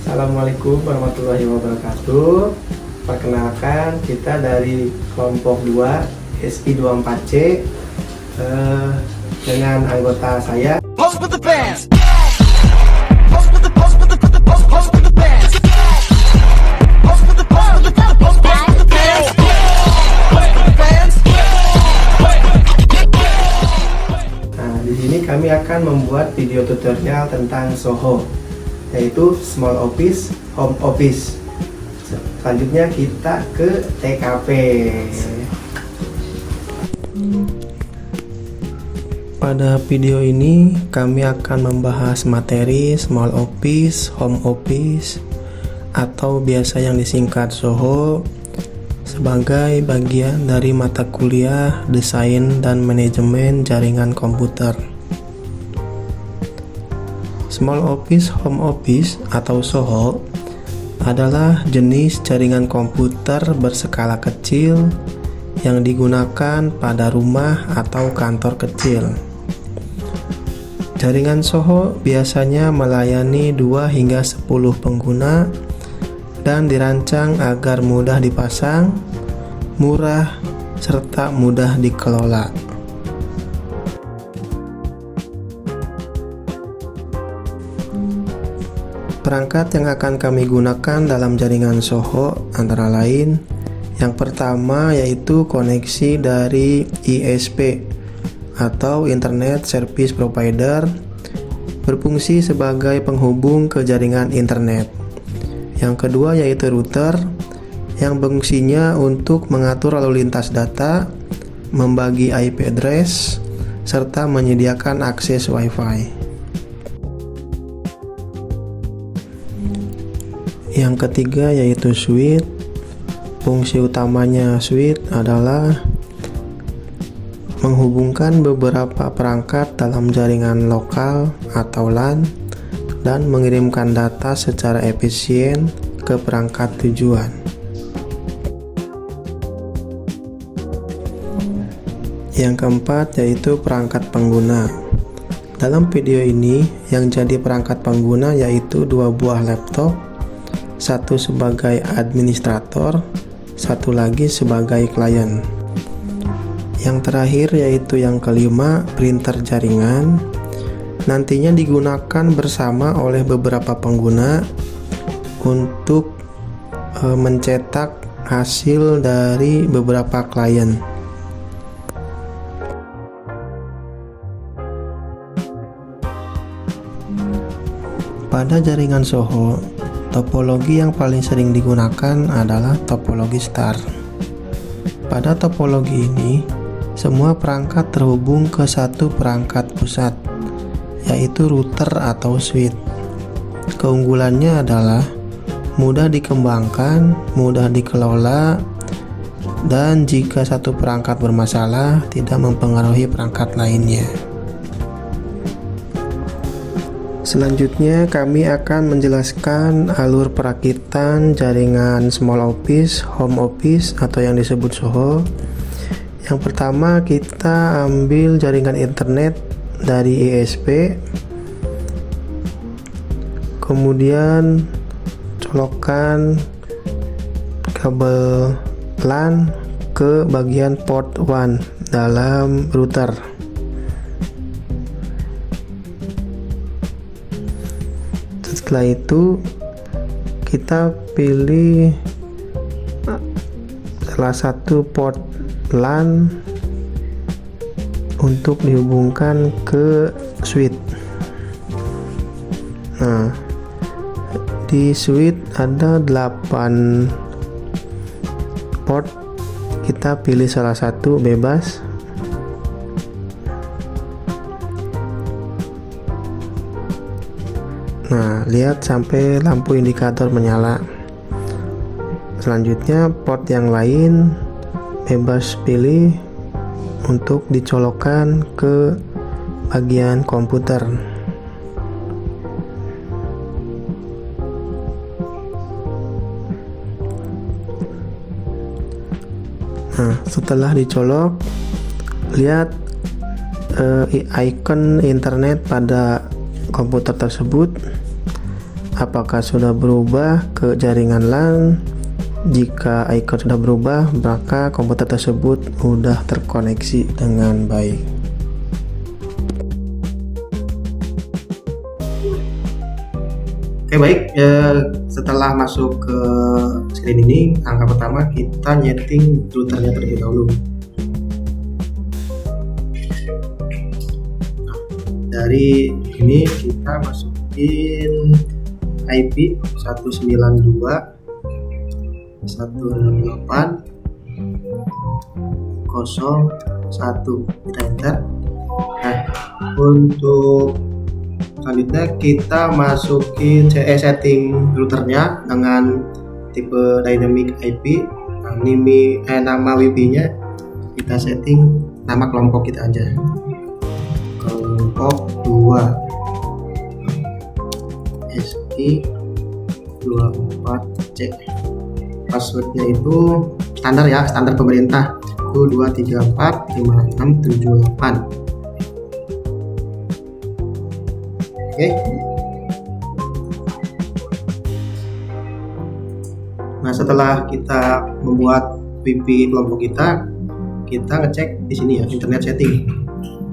Assalamualaikum warahmatullahi wabarakatuh. Perkenalkan, kita dari kelompok 2 SI24C dengan anggota saya. Nah, di sini kami akan membuat video tutorial tentang SOHO, yaitu Small Office, Home Office. Selanjutnya kita ke TKP. Pada video ini kami akan membahas materi Small Office, Home Office, atau biasa yang disingkat SOHO, sebagai bagian dari mata kuliah Desain dan Manajemen Jaringan Komputer. Small Office, Home Office atau SOHO adalah jenis jaringan komputer berskala kecil yang digunakan pada rumah atau kantor kecil. Jaringan SOHO biasanya melayani 2 hingga 10 pengguna dan dirancang agar mudah dipasang, murah, serta mudah dikelola. Perangkat yang akan kami gunakan dalam jaringan SOHO antara lain, yang pertama yaitu koneksi dari ISP atau Internet Service Provider, berfungsi sebagai penghubung ke jaringan internet. Yang kedua yaitu router, yang fungsinya untuk mengatur lalu lintas data, membagi IP address, serta menyediakan akses Wi-Fi. Yang ketiga yaitu switch. Fungsi utamanya switch adalah menghubungkan beberapa perangkat dalam jaringan lokal atau LAN dan mengirimkan data secara efisien ke perangkat tujuan. Yang keempat yaitu perangkat pengguna. Dalam video ini yang jadi perangkat pengguna yaitu 2 buah laptop, satu sebagai administrator, satu lagi sebagai klien. Yang terakhir yaitu yang kelima, printer jaringan, nantinya digunakan bersama oleh beberapa pengguna untuk mencetak hasil dari beberapa klien. Pada jaringan SOHO, topologi yang paling sering digunakan adalah topologi star. Pada topologi ini, semua perangkat terhubung ke satu perangkat pusat, yaitu router atau switch. Keunggulannya adalah mudah dikembangkan, mudah dikelola, dan jika satu perangkat bermasalah, tidak mempengaruhi perangkat lainnya. Selanjutnya kami akan menjelaskan alur perakitan jaringan Small Office, Home Office atau yang disebut SOHO. Yang pertama kita ambil jaringan internet dari ISP, kemudian colokkan kabel LAN ke bagian port 1 dalam router. Setelah itu kita pilih salah satu port LAN untuk dihubungkan ke switch. Nah, di switch ada 8 port, kita pilih salah satu bebas. Nah, lihat sampai lampu indikator menyala. Selanjutnya port yang lain bebas pilih untuk dicolokkan ke bagian komputer. Nah, setelah dicolok, lihat icon internet pada komputer tersebut. apakah sudah berubah ke jaringan LAN. Jika icon sudah berubah, maka komputer tersebut sudah terkoneksi dengan baik. Oke, baik, setelah masuk ke screen ini, langkah pertama kita nyeting routernya terlebih dahulu. Nah, dari ini kita masukin IP 192.168.01, kita enter. Nah, untuk selanjutnya kita masukin setting routernya dengan tipe dynamic IP. Nah, nama WP-nya kita setting nama kelompok kita aja, kelompok 2 SI24C. Passwordnya itu standar ya, standar pemerintah, itu 2345678. Oke. Nah, setelah kita membuat WP kelompok kita ngecek di sini ya, internet setting.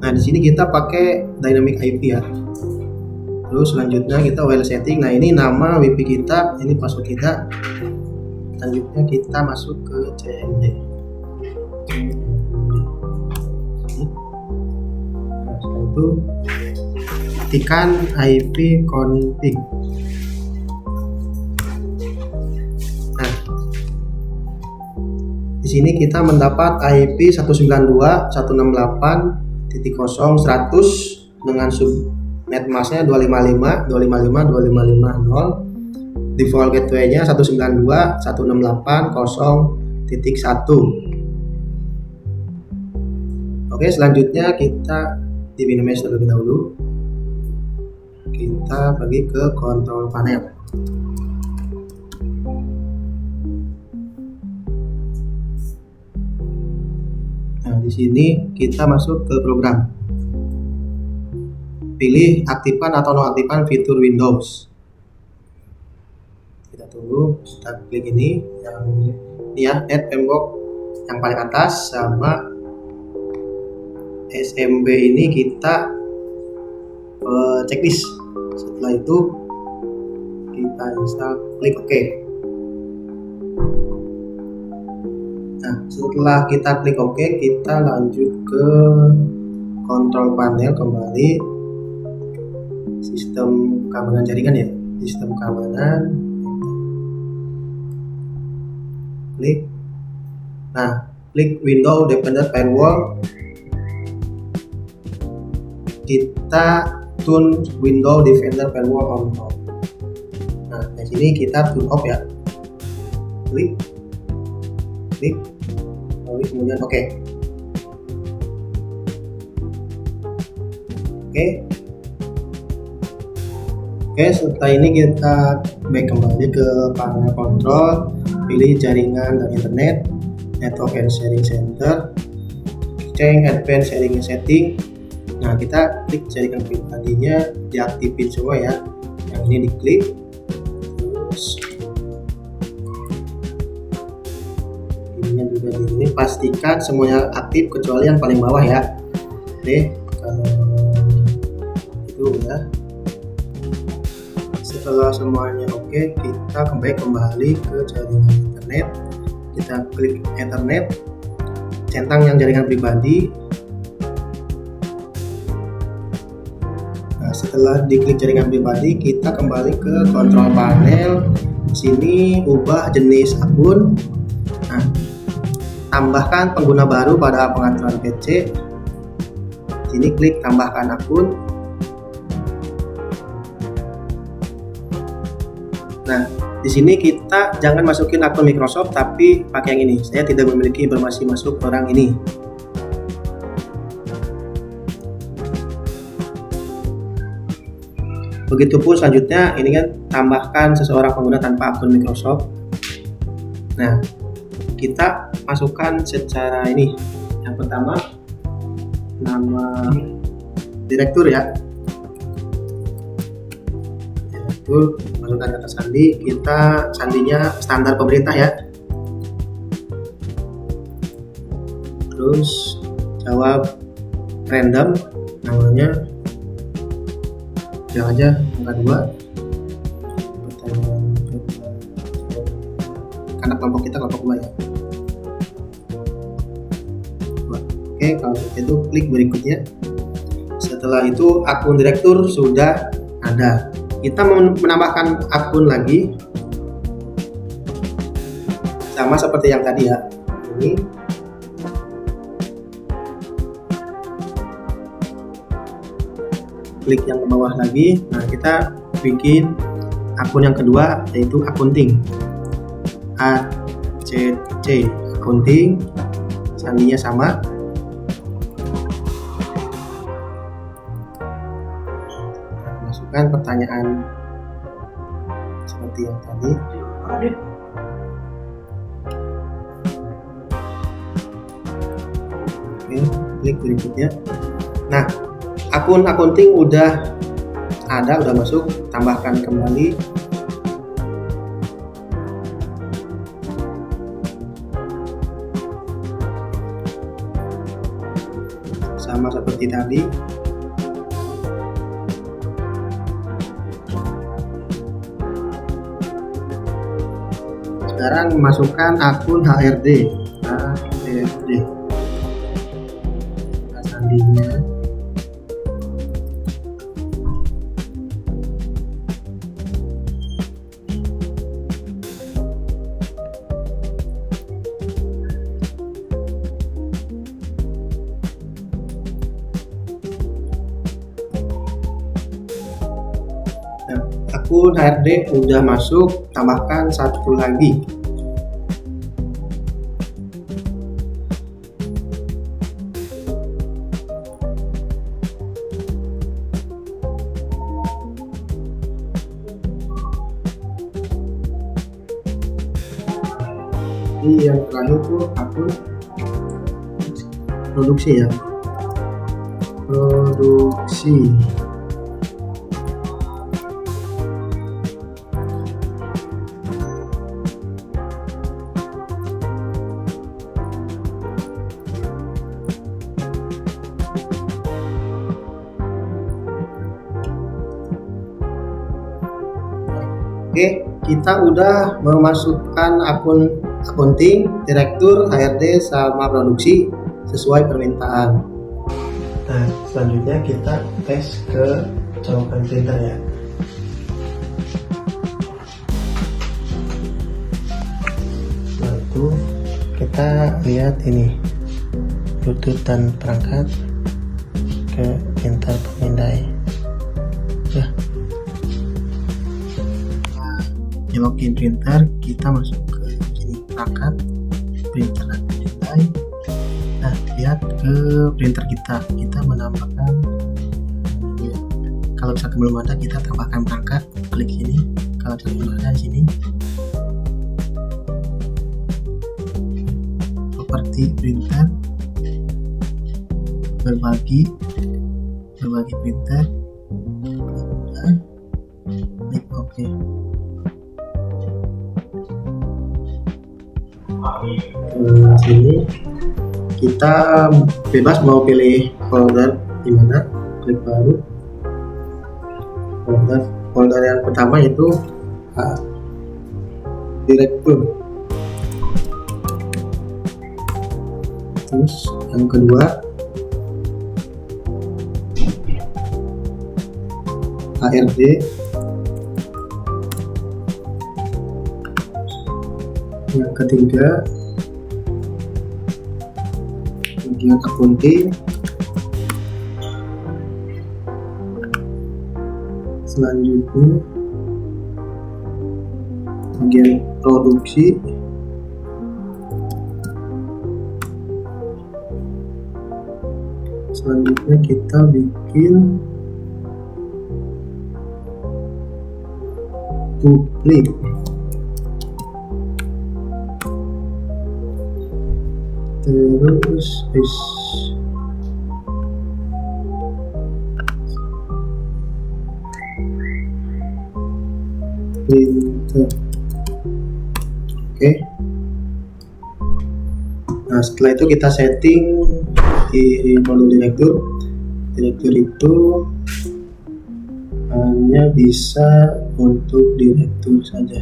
Nah, di sini kita pakai dynamic IP ya. Terus selanjutnya kita WL setting. Nah, ini nama WP kita, ini password kita. Selanjutnya kita masuk ke CMD. Nah, setelah itu ketikkan IP config. Nah, di sini kita mendapat IP 192.168.0.100 dengan subnet masknya 255.255.255.0. Default gateway-nya 192.168.0.1. Oke, selanjutnya kita di minimize terlebih dahulu. Kita pergi ke control panel. Nah, di sini kita masuk ke program. Pilih aktifkan atau nonaktifkan fitur Windows. Kita tunggu, kita klik ini ya, net tembok yang paling atas sama SMB ini kita checklist. Setelah itu kita install, klik OK. Nah, setelah kita klik OK, kita lanjut ke control panel kembali, sistem keamanan jaringan ya, sistem keamanan, klik. Nah, klik Windows Defender Firewall, kita tune Windows Defender Firewall on off. Nah, di sini kita tune off ya. Klik, lalu kemudian OK. Oke, setelah ini kita back kembali ke panel kontrol, pilih jaringan dan internet, network and sharing center, change advanced sharing setting. Nah, kita klik jaringan pribadinya, diaktifin semua ya. Yang ini diklik. Terus ininya juga ini, pastikan semuanya aktif kecuali yang paling bawah ya. Oke, kalau itu ya. Setelah semuanya oke, kita kembali ke jaringan internet. Kita klik Ethernet, centang yang jaringan pribadi. Setelah diklik jaringan pribadi, kita kembali ke kontrol panel. Di sini ubah jenis akun. Nah, tambahkan pengguna baru pada pengaturan PC. Di sini klik tambahkan akun. Nah, di sini kita jangan masukin akun Microsoft, tapi pakai yang ini. Saya tidak memiliki informasi masuk orang ini. Begitupun selanjutnya, ini kan tambahkan seseorang pengguna tanpa akun Microsoft. Nah, kita masukkan secara ini. Yang pertama, nama direktur ya. Direktur, masukkan kata sandi. Kita sandinya standar pemerintah ya. Terus jawab random, namanya yang aja angka 2. Pertanyaan karena kelompok kita kelompok 2 ya. Oke, kalau itu klik berikutnya. Setelah itu akun direktur sudah ada. Kita mau menambahkan akun lagi, sama seperti yang tadi ya. Ini klik yang ke bawah lagi. Nah, kita bikin akun yang kedua, yaitu akunting. ACC akunting, sandinya sama. Masukkan pertanyaan seperti yang tadi. Oke, klik berikutnya. Nah, akun akunting udah ada, udah masuk. Tambahkan kembali. Sama seperti tadi. Sekarang masukkan akun HRD. Nah, sandinya. Akun HRD udah masuk, tambahkan satu lagi. Ini yang terakhir tuh akun produksi ya. Produksi. Oke, kita udah memasukkan akun akunting, direktur, HRD, sama produksi sesuai permintaan. Nah, selanjutnya kita tes ke colokan printer ya. Lalu kita lihat ini Bluetooth dan perangkat ke printer pemindai. Ya. Nyelokin printer, kita masuk ke sini perangkat, printer dan pemindai. Nah, lihat ke printer kita menambahkan ya. Kalau misalkan belum ada, kita tambahkan perangkat, klik sini. Kalau belum ada, sini properti printer, berbagi printer, klik OK. Sini kita bebas mau pilih folder di mana, klik baru. Folder yang pertama itu direktur. Terus yang kedua HRD. Yang ketiga bagian akunting. Selanjutnya bagian produksi. Selanjutnya kita bikin publik. Terus printer. Oke. Nah, setelah itu kita setting di modul direktur. Direktur itu hanya bisa untuk direktur saja.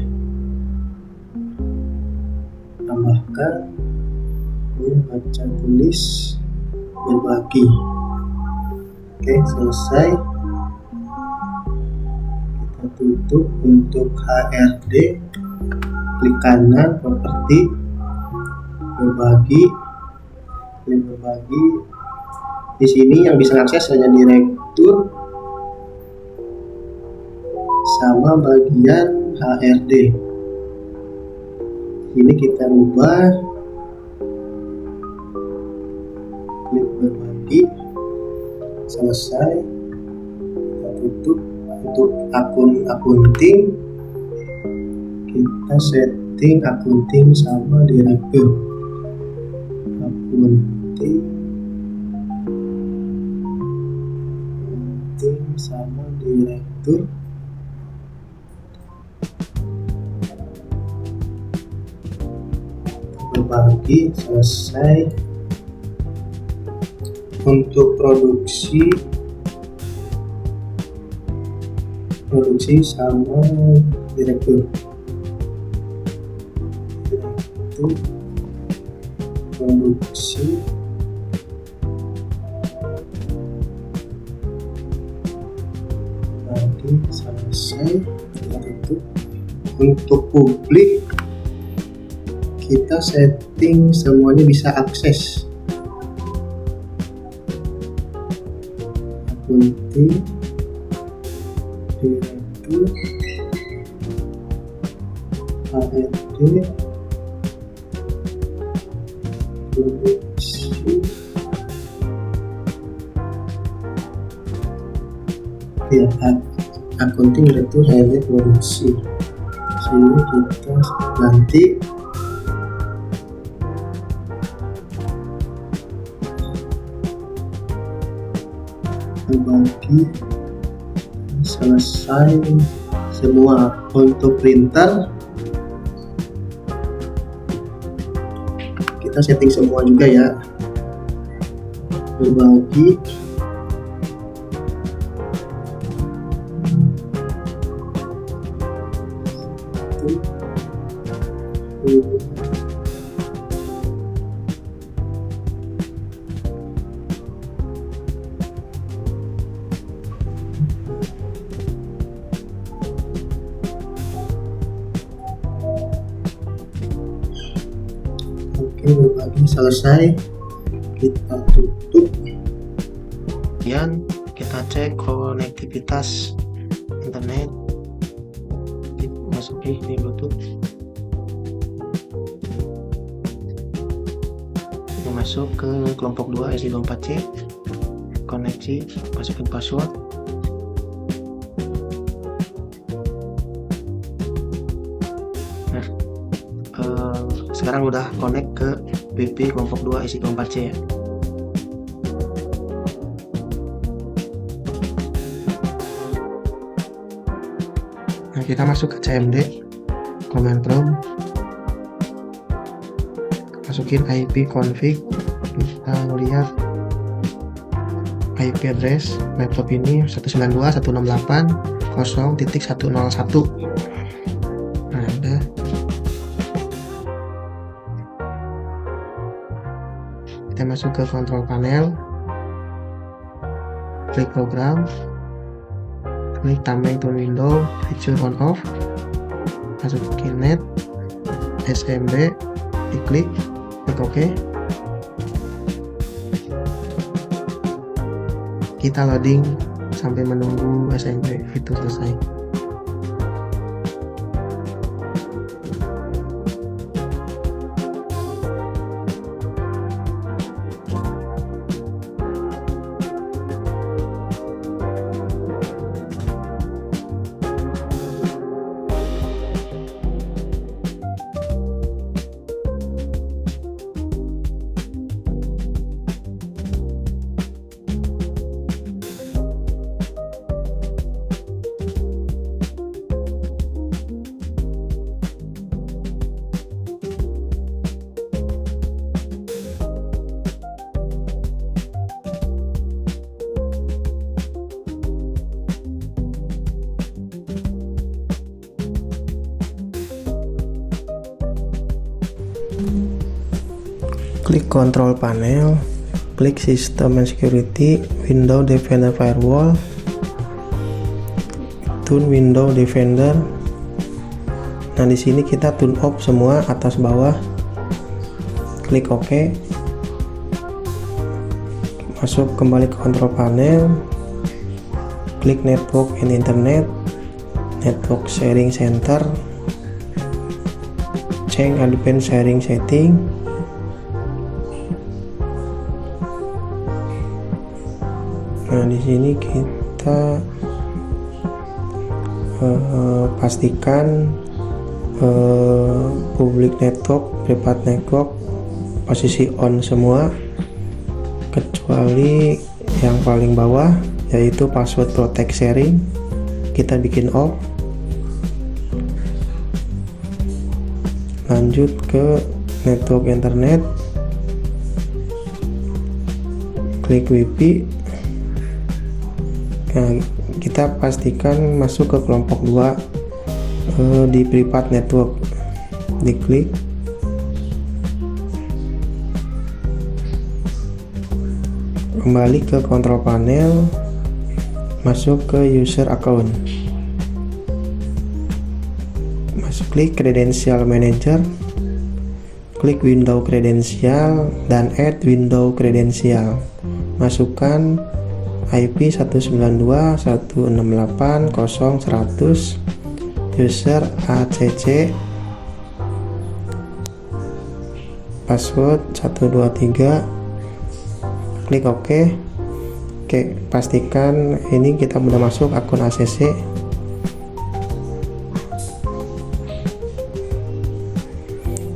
Tambahkan baca tulis berbagi. Oke, selesai. Kita tutup. Untuk HRD, klik kanan properti, berbagi, klik berbagi. Di sini yang bisa akses hanya direktur sama bagian HRD. Ini kita ubah, klik berbagi, selesai. Kita tutup. Untuk akun akunting, kita setting akunting sama direktur. Akunting sama direktur. Berbagi, selesai. Untuk produksi sama direktur. Produksi lagi, selesai. Kita tutup. Untuk publik, kita setting semuanya bisa akses. Akunting, direktur, HRD, produksi, ya, akunting, direktur, HRD, produksi. Sini kita ganti berbagi, selesai semua. Untuk printer kita setting semua juga ya, berbagi, berbagi, selesai. Kita tutup. Kemudian kita cek konektivitas internet, masuki di Bluetooth. Kita masuk ke kelompok 2 SI24C, koneksi, masukin password. Nah, sekarang udah connect ke WiFi kelompok 2 SI24C ya. Nah, kita masuk ke CMD, command prompt, masukin IP config. Kita lihat IP address laptop ini 192.168.0.101. Nah, udah. Kita masuk ke control panel, klik program, klik tambah turn window, feature on off, masukin net, SMB, diklik, klik OK. Kita loading sampai menunggu SMB itu selesai. klik control panel, klik System and Security, Windows Defender Firewall, tune Windows Defender. Nah, di sini kita tune off semua atas bawah. Klik OK. Masuk kembali ke control panel. Klik Network and Internet, Network Sharing Center, change Advanced Sharing Setting. Nah, di sini kita pastikan public network, private network posisi on semua, kecuali yang paling bawah yaitu password protect sharing kita bikin off. Lanjut ke network internet, klik WiFi. Nah, kita pastikan masuk ke kelompok 2 di private network, diklik. Kembali ke control panel, masuk ke user account, klik credential manager, klik window credential dan add window credential. Masukkan IP 192.168.0.100, user ACC, password 123, klik OK. Oke, pastikan ini kita sudah masuk akun ACC.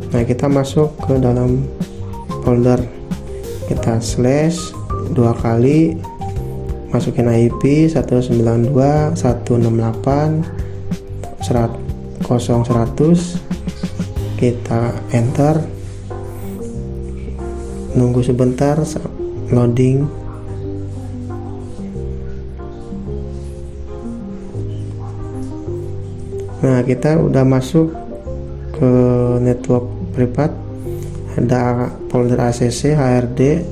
Nah, kita masuk ke dalam folder, kita slash 2 kali, masukin IP 192.168.0.100, kita enter, nunggu sebentar loading. Nah, kita udah masuk ke network privat, ada folder ACC, HRD,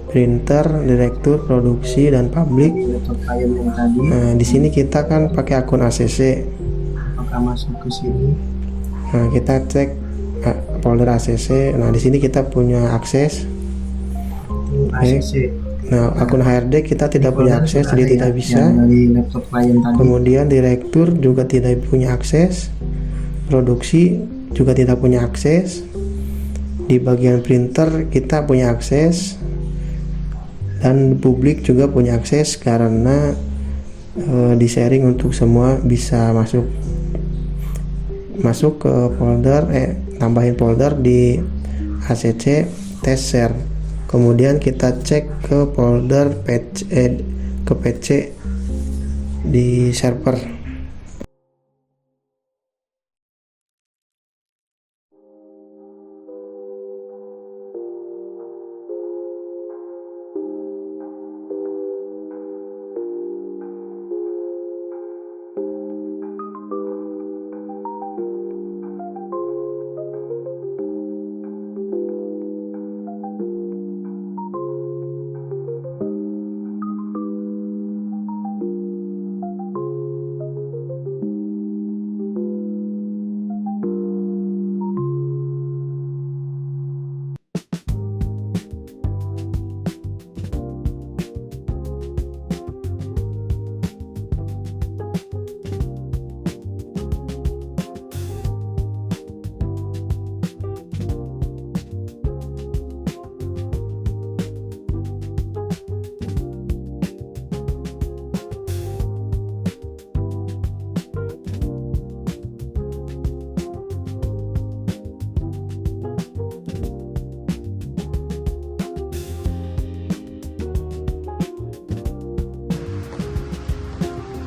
printer, direktur, produksi, dan publik. Nah, di sini kita kan pakai akun ACC. Apakah masuk ke sini? Nah, kita cek folder ACC. Nah, di sini kita punya akses. ACC. Nah, akun HRD kita tidak punya akses, jadi tidak bisa. Kemudian direktur juga tidak punya akses. Produksi juga tidak punya akses. Di bagian printer kita punya akses. Dan publik juga punya akses karena di sharing untuk semua bisa masuk ke folder, tambahin folder di ACC test share. Kemudian kita cek ke folder ke PC di server.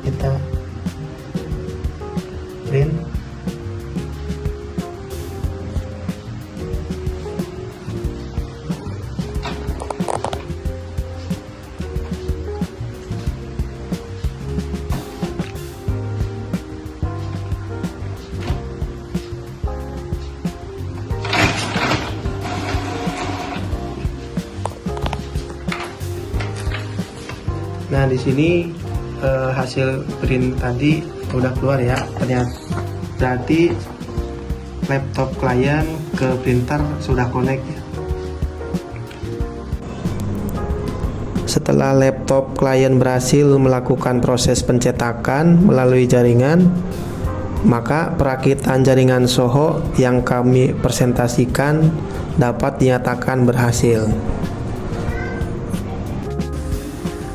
Kita print. Nah, di sini hasil print tadi udah keluar ya. Ternyata berarti laptop klien ke printer sudah connect ya. Setelah laptop klien berhasil melakukan proses pencetakan melalui jaringan, maka perakitan jaringan Soho yang kami presentasikan dapat dinyatakan berhasil.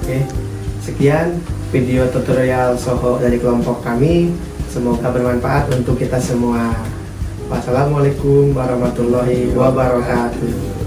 Oke, sekian video tutorial Soho dari kelompok kami. Semoga bermanfaat untuk kita semua. Wassalamualaikum warahmatullahi wabarakatuh.